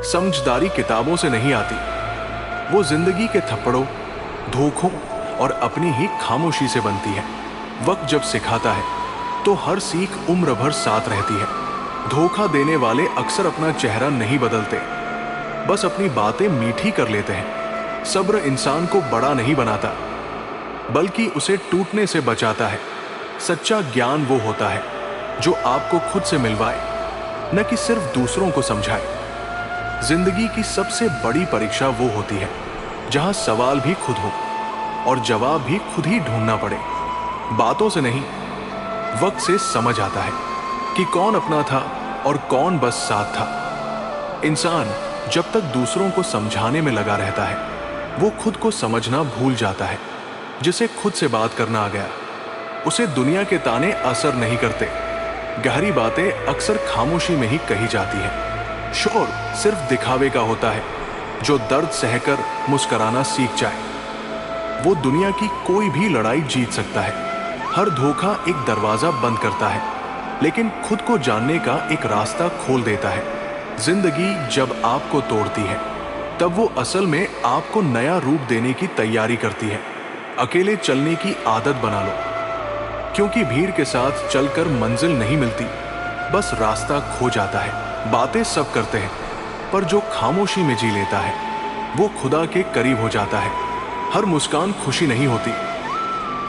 समझदारी किताबों से नहीं आती, वो जिंदगी के थप्पड़ों, धोखों और अपनी ही खामोशी से बनती है। वक्त जब सिखाता है तो हर सीख उम्र भर साथ रहती है। धोखा देने वाले अक्सर अपना चेहरा नहीं बदलते, बस अपनी बातें मीठी कर लेते हैं। सब्र इंसान को बड़ा नहीं बनाता, बल्कि उसे टूटने से बचाता है। सच्चा ज्ञान वो होता है जो आपको खुद से मिलवाए, न कि सिर्फ दूसरों को समझाए। जिंदगी की सबसे बड़ी परीक्षा वो होती है जहां सवाल भी खुद हो और जवाब भी खुद ही ढूंढना पड़े। बातों से नहीं, वक्त से समझ आता है कि कौन अपना था और कौन बस साथ था। इंसान जब तक दूसरों को समझाने में लगा रहता है, वो खुद को समझना भूल जाता है। जिसे खुद से बात करना आ गया, उसे दुनिया के ताने असर नहीं करते। गहरी बातें अक्सर खामोशी में ही कही जाती है। शोर सिर्फ दिखावे का होता है। जो दर्द सहकर मुस्कुराना सीख जाए, वो दुनिया की कोई भी लड़ाई जीत सकता है। हर धोखा एक दरवाजा बंद करता है, लेकिन खुद को जानने का एक रास्ता खोल देता है। जिंदगी जब आपको तोड़ती है, तब वो असल में आपको नया रूप देने की तैयारी करती है। अकेले चलने की आदत बना लो, क्योंकि भीड़ के साथ चलकर मंजिल नहीं मिलती, बस रास्ता खो जाता है। बातें सब करते हैं, पर जो खामोशी में जी लेता है, वो खुदा के करीब हो जाता है। हर मुस्कान खुशी नहीं होती,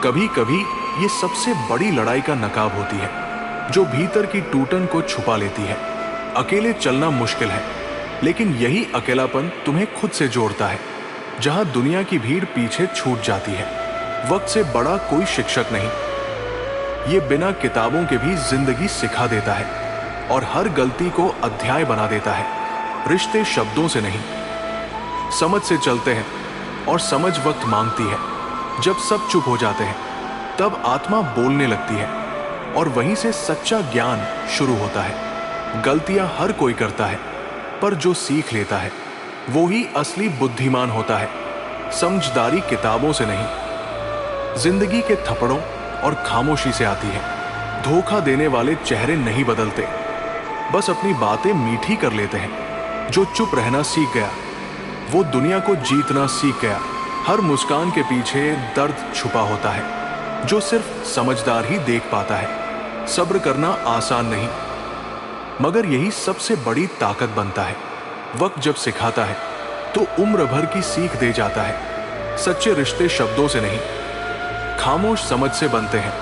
कभी कभी ये सबसे बड़ी लड़ाई का नकाब होती है, जो भीतर की टूटन को छुपा लेती है। अकेले चलना मुश्किल है, लेकिन यही अकेलापन तुम्हें खुद से जोड़ता है। जहां दुनिया की भीड़ पीछे छूट जाती है, वक्त से बड़ा कोई शिक्षक नहीं। ये बिना किताबों के भी जिंदगी सिखा देता है और हर गलती को अध्याय बना देता है। रिश्ते शब्दों से नहीं, समझ से चलते हैं, और समझ वक्त मांगती है। जब सब चुप हो जाते हैं, तब आत्मा बोलने लगती है, और वहीं से सच्चा ज्ञान शुरू होता है। गलतियां हर कोई करता है, पर जो सीख लेता है, वो ही असली बुद्धिमान होता है। समझदारी किताबों से नहीं, जिंदगी के थप्पड़ों और खामोशी से आती है। धोखा देने वाले चेहरे नहीं बदलते, बस अपनी बातें मीठी कर लेते हैं। जो चुप रहना सीख गया, वो दुनिया को जीतना सीख गया। हर मुस्कान के पीछे दर्द छुपा होता है, जो सिर्फ समझदार ही देख पाता है। सब्र करना आसान नहीं, मगर यही सबसे बड़ी ताकत बनता है। वक्त जब सिखाता है, तो उम्र भर की सीख दे जाता है। सच्चे रिश्ते शब्दों से नहीं, खामोश समझ से बनते हैं,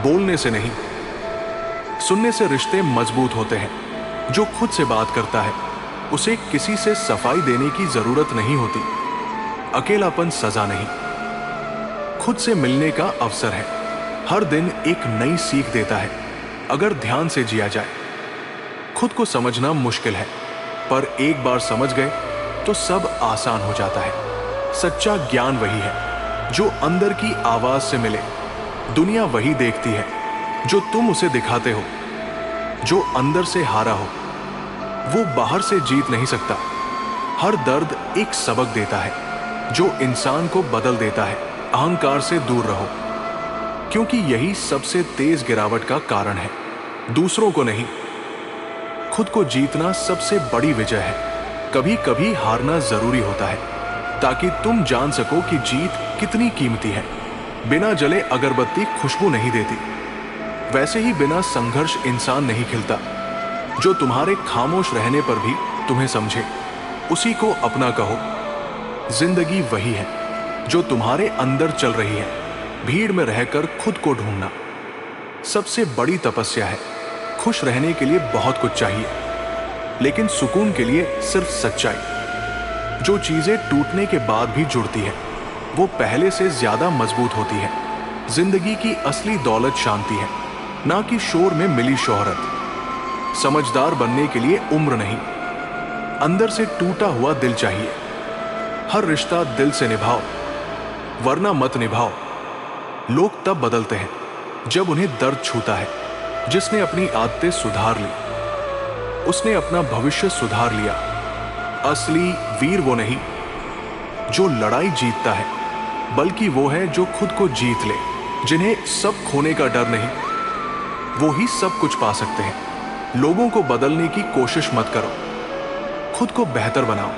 बोलने से नहीं। सुनने से रिश्ते मजबूत होते हैं। जो खुद से बात करता है, उसे किसी से सफाई देने की जरूरत नहीं होती। अकेलापन सजा नहीं, खुद से मिलने का अवसर है। हर दिन एक नई सीख देता है, अगर ध्यान से जिया जाए। खुद को समझना मुश्किल है, पर एक बार समझ गए तो सब आसान हो जाता है। सच्चा ज्ञान वही है जो अंदर की आवाज से मिले। दुनिया वही देखती है जो तुम उसे दिखाते हो। जो अंदर से हारा हो, वो बाहर से जीत नहीं सकता। हर दर्द एक सबक देता है, जो इंसान को बदल देता है। अहंकार से दूर रहो, क्योंकि यही सबसे तेज गिरावट का कारण है। दूसरों को नहीं, खुद को जीतना सबसे बड़ी विजय है। कभी कभी हारना जरूरी होता है, ताकि तुम जान सको कि जीत कितनी कीमती है। बिना जले अगरबत्ती खुशबू नहीं देती, वैसे ही बिना संघर्ष इंसान नहीं खिलता। जो तुम्हारे खामोश रहने पर भी तुम्हें समझे, उसी को अपना कहो। जिंदगी वही है जो तुम्हारे अंदर चल रही है। भीड़ में रहकर खुद को ढूंढना सबसे बड़ी तपस्या है। खुश रहने के लिए बहुत कुछ चाहिए, लेकिन सुकून के लिए सिर्फ सच्चाई। जो चीजें टूटने के बाद भी जुड़ती है, वो पहले से ज्यादा मजबूत होती है। जिंदगी की असली दौलत शांति है, ना कि शोर में मिली शोहरत। समझदार बनने के लिए उम्र नहीं, अंदर से टूटा हुआ दिल चाहिए। हर रिश्ता दिल से निभाओ, वरना मत निभाओ। लोग तब बदलते हैं जब उन्हें दर्द छूता है। जिसने अपनी आदतें सुधार ली, उसने अपना भविष्य सुधार लिया। असली वीर वो नहीं जो लड़ाई जीतता है, बल्कि वो है जो खुद को जीत ले। जिन्हें सब खोने का डर नहीं, वो ही सब कुछ पा सकते हैं। लोगों को बदलने की कोशिश मत करो, खुद को बेहतर बनाओ।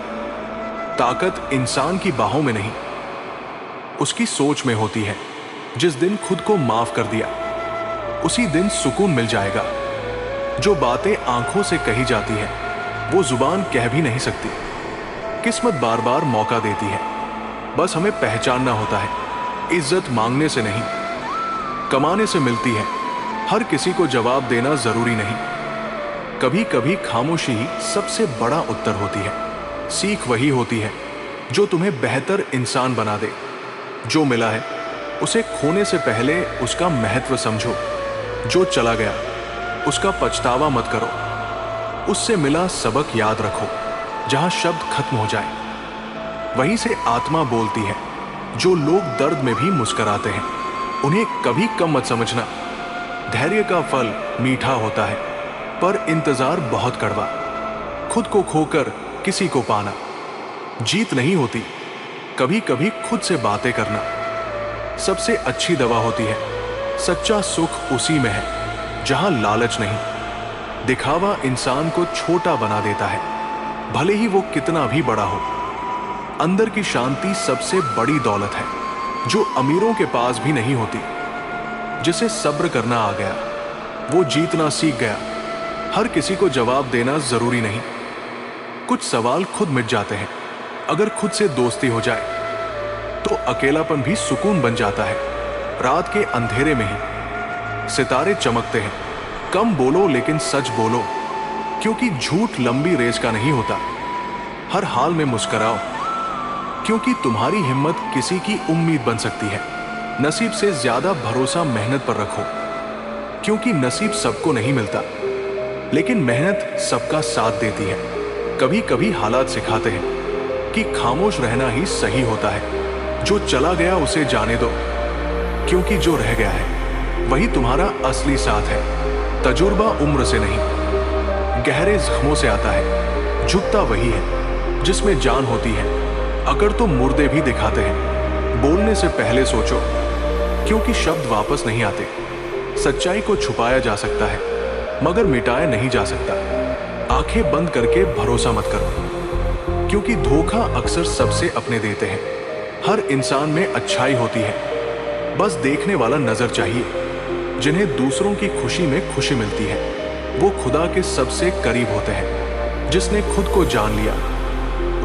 ताकत इंसान की बाहों में नहीं, उसकी सोच में होती है। जिस दिन खुद को माफ कर दिया, उसी दिन सुकून मिल जाएगा। जो बातें आंखों से कही जाती है, वो जुबान कह भी नहीं सकती। किस्मत बार बार मौका देती है, बस हमें पहचानना होता है। इज्जत मांगने से नहीं, कमाने से मिलती है। हर किसी को जवाब देना जरूरी नहीं। कभी कभी खामोशी ही सबसे बड़ा उत्तर होती है। सीख वही होती है जो तुम्हें बेहतर इंसान बना दे। जो मिला है उसे खोने से पहले उसका महत्व समझो। जो चला गया उसका पछतावा मत करो। उससे मिला सबक याद रखो। जहां शब्द खत्म हो जाए, वहीं से आत्मा बोलती है। जो लोग दर्द में भी मुस्कुराते हैं, उन्हें कभी कम मत समझना। धैर्य का फल मीठा होता है, पर इंतजार बहुत कड़वा। खुद को खोकर किसी को पाना जीत नहीं होती। कभी कभी खुद से बातें करना सबसे अच्छी दवा होती है। सच्चा सुख उसी में है जहां लालच नहीं। दिखावा इंसान को छोटा बना देता है, भले ही वो कितना भी बड़ा हो। अंदर की शांति सबसे बड़ी दौलत है, जो अमीरों के पास भी नहीं होती। जिसे सब्र करना आ गया, वो जीतना सीख गया। हर किसी को जवाब देना जरूरी नहीं। कुछ सवाल खुद मिट जाते हैं। अगर खुद से दोस्ती हो जाए तो अकेलापन भी सुकून बन जाता है। रात के अंधेरे में ही सितारे चमकते हैं। कम बोलो लेकिन सच बोलो, क्योंकि झूठ लंबी रेस का नहीं होता। हर हाल में मुस्कुराओ, क्योंकि तुम्हारी हिम्मत किसी की उम्मीद बन सकती है। नसीब से ज्यादा भरोसा मेहनत पर रखो, क्योंकि नसीब सबको नहीं मिलता, लेकिन मेहनत सबका साथ देती है। कभी कभी हालात सिखाते हैं कि खामोश रहना ही सही होता है। जो चला गया उसे जाने दो, क्योंकि जो रह गया है वही तुम्हारा असली साथ है। तजुर्बा उम्र से नहीं, गहरे जख्मों से आता है। झुकता वही है जिसमें जान होती है। अगर तो मुर्दे भी दिखाते हैं, बोलने से पहले सोचो, क्योंकि शब्द वापस नहीं आते। सच्चाई को छुपाया जा सकता है, मगर मिटाया नहीं जा सकता। आंखें बंद करके भरोसा मत करो, क्योंकि धोखा अक्सर सबसे अपने देते हैं। हर इंसान में अच्छाई होती है, बस देखने वाला नजर चाहिए। जिन्हें दूसरों की खुशी में खुशी मिलती है, वो खुदा के सबसे करीब होते हैं। जिसने खुद को जान लिया,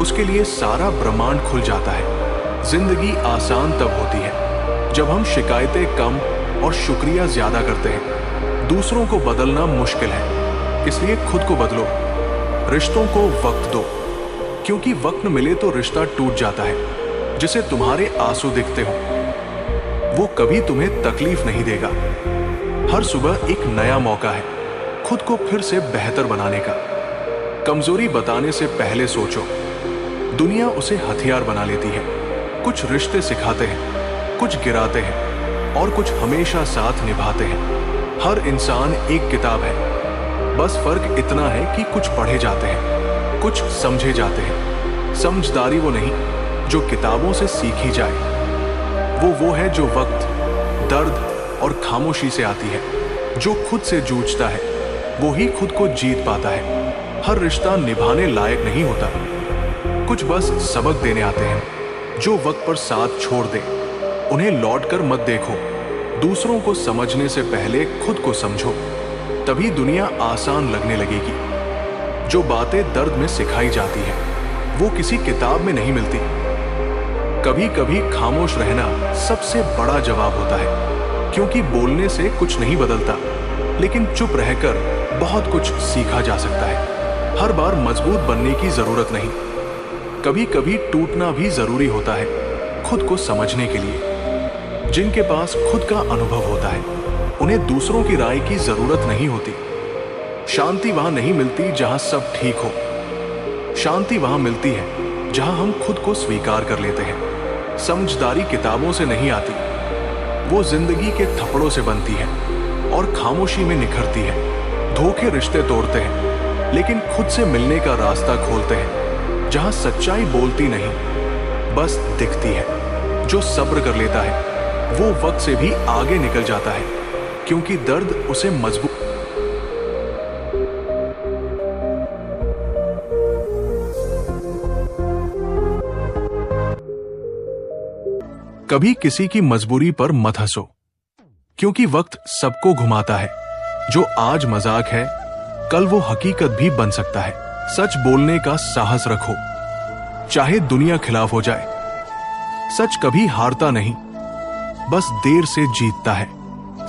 उसके लिए सारा ब्रह्मांड खुल जाता है। जिंदगी आसान तब होती है जब हम शिकायतें कम और शुक्रिया ज्यादा करते हैं। दूसरों को बदलना मुश्किल है, इसलिए खुद को बदलो। रिश्तों को वक्त दो, क्योंकि वक्त मिले तो रिश्ता टूट जाता है। जिसे तुम्हारे आंसू दिखते हो, वो कभी तुम्हें तकलीफ नहीं देगा। हर सुबह एक नया मौका है खुद को फिर से बेहतर बनाने का। कमजोरी बताने से पहले सोचो, दुनिया उसे हथियार बना लेती है। कुछ रिश्ते सिखाते हैं, कुछ गिराते हैं, और कुछ हमेशा साथ निभाते हैं। हर इंसान एक किताब है, बस फर्क इतना है कि कुछ पढ़े जाते हैं, कुछ समझे जाते हैं। समझदारी वो नहीं जो किताबों से सीखी जाए, वो है जो वक्त, दर्द और खामोशी से आती है। जो खुद से जूझता है, वो ही खुद को जीत पाता है। हर रिश्ता निभाने लायक नहीं होता, कुछ बस सबक देने आते हैं। जो वक्त पर साथ छोड़ दे, उन्हें लौट कर मत देखो। दूसरों को समझने से पहले खुद को समझो, तभी दुनिया आसान लगने लगेगी। जो बातें दर्द में सिखाई जाती है, वो किसी किताब में नहीं मिलती। कभी कभी खामोश रहना सबसे बड़ा जवाब होता है, क्योंकि बोलने से कुछ नहीं बदलता, लेकिन चुप रहकर बहुत कुछ सीखा जा सकता है। हर बार मजबूत बनने की जरूरत नहीं, कभी कभी टूटना भी जरूरी होता है खुद को समझने के लिए। जिनके पास खुद का अनुभव होता है, उन्हें दूसरों की राय की जरूरत नहीं होती। शांति वहां नहीं मिलती जहां सब ठीक हो, शांति वहां मिलती है जहां हम खुद को स्वीकार कर लेते हैं। समझदारी किताबों से नहीं आती, वो जिंदगी के थप्पड़ों से बनती है और खामोशी में निखरती है। धोखे रिश्ते तोड़ते हैं, लेकिन खुद से मिलने का रास्ता खोलते हैं। जहां सच्चाई बोलती नहीं, बस दिखती है। जो सब्र कर लेता है, वो वक्त से भी आगे निकल जाता है, क्योंकि दर्द उसे मजबूत कभी किसी की मजबूरी पर मत हंसो, क्योंकि वक्त सबको घुमाता है। जो आज मजाक है कल वो हकीकत भी बन सकता है। सच बोलने का साहस रखो, चाहे दुनिया खिलाफ हो जाए। सच कभी हारता नहीं, बस देर से जीतता है।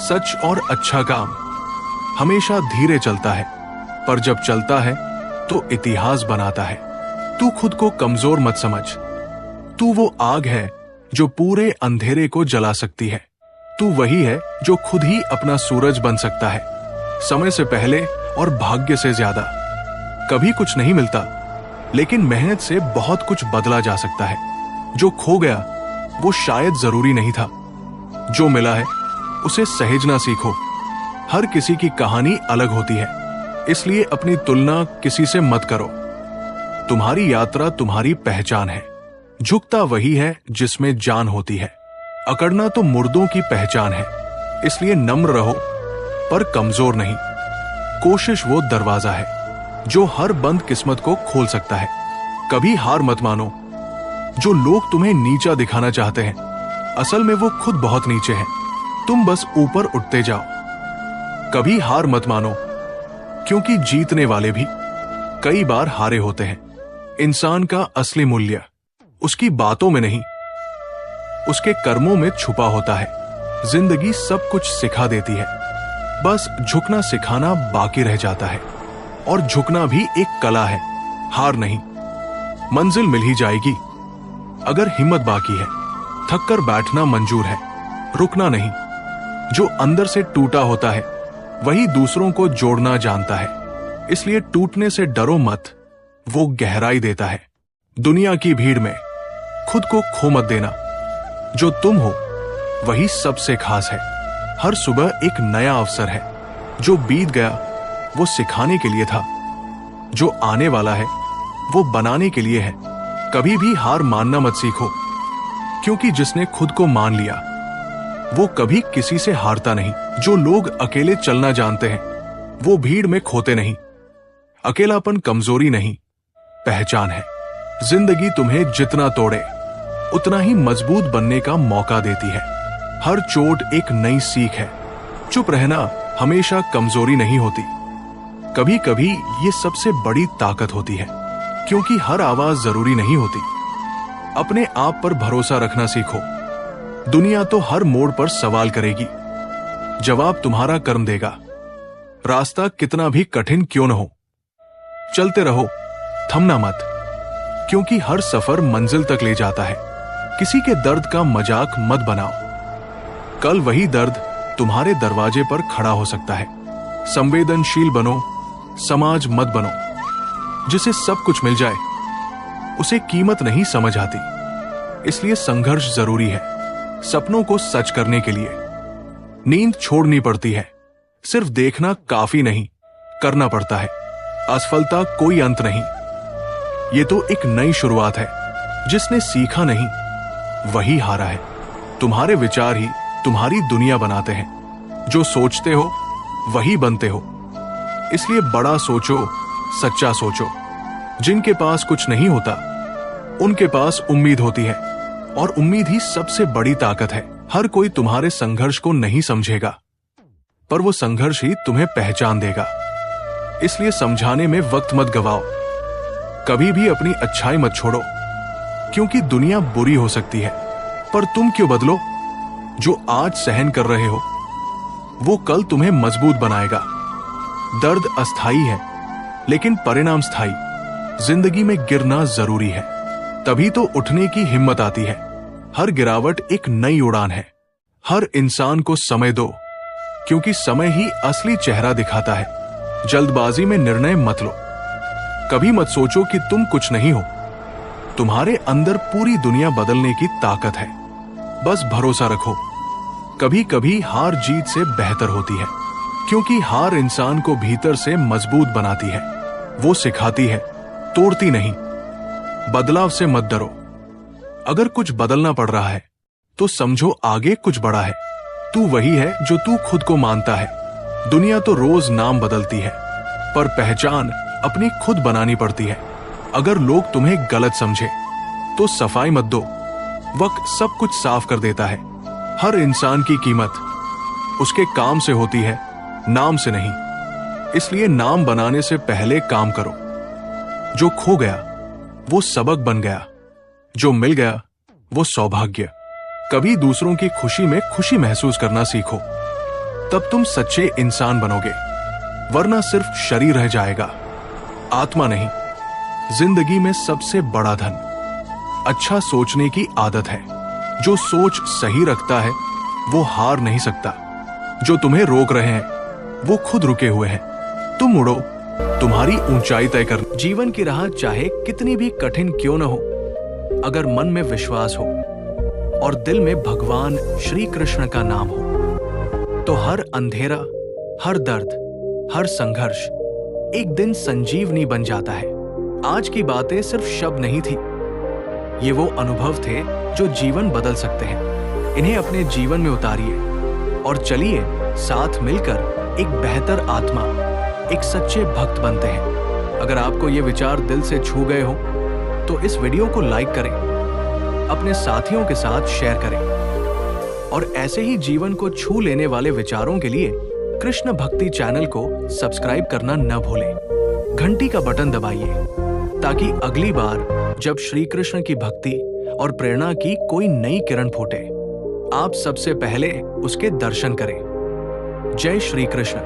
सच और अच्छा काम हमेशा धीरे चलता है, पर जब चलता है तो इतिहास बनाता है। तू खुद को कमजोर मत समझ, तू वो आग है जो पूरे अंधेरे को जला सकती है। तू वही है जो खुद ही अपना सूरज बन सकता है, समय से पहले और भाग्य से ज्यादा। कभी कुछ नहीं मिलता, लेकिन मेहनत से बहुत कुछ बदला जा सकता है। जो खो गया वो शायद जरूरी नहीं था, जो मिला है उसे सहेजना सीखो। हर किसी की कहानी अलग होती है, इसलिए अपनी तुलना किसी से मत करो। तुम्हारी यात्रा तुम्हारी पहचान है। झुकता वही है जिसमें जान होती है। अकड़ना तो मुर्दों की पहचान है, इसलिए नम्र रहो पर कमजोर नहीं। कोशिश वो दरवाजा है जो हर बंद किस्मत को खोल सकता है। कभी हार मत मानो। जो लोग तुम्हें नीचा दिखाना चाहते हैं, असल में वो खुद बहुत नीचे हैं। तुम बस ऊपर उठते जाओ। कभी हार मत मानो, क्योंकि जीतने वाले भी कई बार हारे होते हैं। इंसान का असली मूल्य उसकी बातों में नहीं, उसके कर्मों में छुपा होता है। जिंदगी सब कुछ सिखा देती है, बस झुकना सिखाना बाकी रह जाता है। और झुकना भी एक कला है, हार नहीं। मंजिल मिल ही जाएगी अगर हिम्मत बाकी है। थक कर बैठना मंजूर है, रुकना नहीं। जो अंदर से टूटा होता है वही दूसरों को जोड़ना जानता है, इसलिए टूटने से डरो मत, वो गहराई देता है। दुनिया की भीड़ में खुद को खो मत देना। जो तुम हो वही सबसे खास है। हर सुबह एक नया अवसर है। जो बीत गया वो सिखाने के लिए था, जो आने वाला है वो बनाने के लिए है। कभी भी हार मानना मत सीखो, क्योंकि जिसने खुद को मान लिया वो कभी किसी से हारता नहीं। जो लोग अकेले चलना जानते हैं वो भीड़ में खोते नहीं। अकेलापन कमजोरी नहीं, पहचान है। जिंदगी तुम्हें जितना तोड़े उतना ही मजबूत बनने का मौका देती है। हर चोट एक नई सीख है। चुप रहना हमेशा कमजोरी नहीं होती, कभी कभी ये सबसे बड़ी ताकत होती है, क्योंकि हर आवाज जरूरी नहीं होती। अपने आप पर भरोसा रखना सीखो। दुनिया तो हर मोड़ पर सवाल करेगी, जवाब तुम्हारा कर्म देगा। रास्ता कितना भी कठिन क्यों न हो, चलते रहो, थमना मत, क्योंकि हर सफर मंजिल तक ले जाता है। किसी के दर्द का मजाक मत बनाओ, कल वही दर्द तुम्हारे दरवाजे पर खड़ा हो सकता है। संवेदनशील बनो, समाज मत बनो। जिसे सब कुछ मिल जाए उसे कीमत नहीं समझ आती, इसलिए संघर्ष जरूरी है। सपनों को सच करने के लिए नींद छोड़नी पड़ती है। सिर्फ देखना काफी नहीं, करना पड़ता है। असफलता कोई अंत नहीं, ये तो एक नई शुरुआत है। जिसने सीखा नहीं वही हारा है। तुम्हारे विचार ही तुम्हारी दुनिया बनाते हैं। जो सोचते हो वही बनते हो, इसलिए बड़ा सोचो, सच्चा सोचो। जिनके पास कुछ नहीं होता उनके पास उम्मीद होती है, और उम्मीद ही सबसे बड़ी ताकत है। हर कोई तुम्हारे संघर्ष को नहीं समझेगा, पर वो संघर्ष ही तुम्हें पहचान देगा। इसलिए समझाने में वक्त मत गवाओ। कभी भी अपनी अच्छाई मत छोड़ो, क्योंकि दुनिया बुरी हो सकती है, पर तुम क्यों बदलो। जो आज सहन कर रहे हो वो कल तुम्हें मजबूत बनाएगा। दर्द अस्थाई है, लेकिन परिणाम स्थायी। जिंदगी में गिरना जरूरी है, तभी तो उठने की हिम्मत आती है। हर गिरावट एक नई उड़ान है। हर इंसान को समय दो, क्योंकि समय ही असली चेहरा दिखाता है। जल्दबाजी में निर्णय मत लो। कभी मत सोचो कि तुम कुछ नहीं हो। तुम्हारे अंदर पूरी दुनिया बदलने की ताकत है, बस भरोसा रखो। कभी कभी हार जीत से बेहतर होती है, क्योंकि हार इंसान को भीतर से मजबूत बनाती है। वो सिखाती है, तोड़ती नहीं। बदलाव से मत डरो। अगर कुछ बदलना पड़ रहा है तो समझो आगे कुछ बड़ा है। तू वही है जो तू खुद को मानता है। दुनिया तो रोज नाम बदलती है, पर पहचान अपनी खुद बनानी पड़ती है। अगर लोग तुम्हें गलत समझे तो सफाई मत दो, वक्त सब कुछ साफ कर देता है। हर इंसान की कीमत उसके काम से होती है, नाम से नहीं। इसलिए नाम बनाने से पहले काम करो। जो खो गया वो सबक बन गया, जो मिल गया वो सौभाग्य। कभी दूसरों की खुशी में खुशी महसूस करना सीखो, तब तुम सच्चे इंसान बनोगे, वरना सिर्फ शरीर रह जाएगा, आत्मा नहीं। जिंदगी में सबसे बड़ा धन अच्छा सोचने की आदत है। जो सोच सही रखता है वो हार नहीं सकता। जो तुम्हें रोक रहे हैं वो खुद रुके हुए हैं। तुम उड़ो, तुम्हारी ऊंचाई तय कर। जीवन की राह चाहे कितनी भी कठिन क्यों न हो, अगर मन में विश्वास हो और दिल में भगवान श्री कृष्ण का नाम हो, तो हर अंधेरा, हर दर्द, हर संघर्ष एक दिन संजीवनी बन जाता है। आज की बातें सिर्फ शब्द नहीं थी, ये वो अनुभव थे जो जीवन बदल सकते हैं। इन्हें अपने जीवन में उतारिए और चलिए साथ मिलकर एक बेहतर आत्मा, एक सच्चे भक्त बनते हैं। अगर आपको ये विचार दिल से छू गए हो तो इस वीडियो को लाइक करें, अपने साथियों के साथ शेयर करें और ऐसे ही जीवन को छू लेने वाले विचारों के लिए कृष्ण भक्ति चैनल को सब्सक्राइब करना न भूलें। घंटी का बटन दबाइए ताकि अगली बार जब श्री कृष्ण की भक्ति और प्रेरणा की कोई नई किरण फूटे, आप सबसे पहले उसके दर्शन करें। जय श्री कृष्ण।